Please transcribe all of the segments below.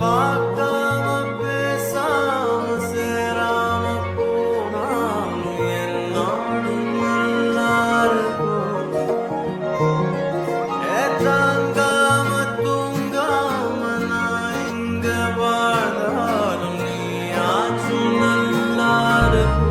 பார்க்காம பேசாம சேராம போனாலும் என்னாலும் நல்லா இருக்கும். தாங்காம தூங்காம நான் இங்க வாழ்ந்தாலும் நீயாச்சும் நல்லா இருக்கும்.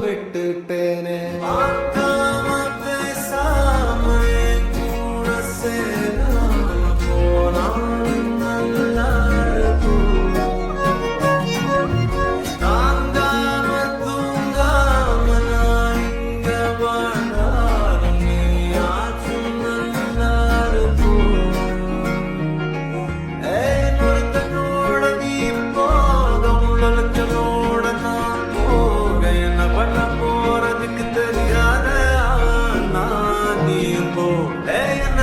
விட்டுட்டேனே பார்க்காம பேசாம என் கூட சேராம போனாலும் நல்லா இருக்கும். தாங்காம தூங்காம நான் இங்க வாழ்ந்தாலும் நீயாச்சும் நல்லா இருக்கும். ஒருத்தனோட நீ போக உள்ளச்சனோட நான் போக என்ன பண்ண போறதுக்கு தெரியாத நான் நீ போ என்ன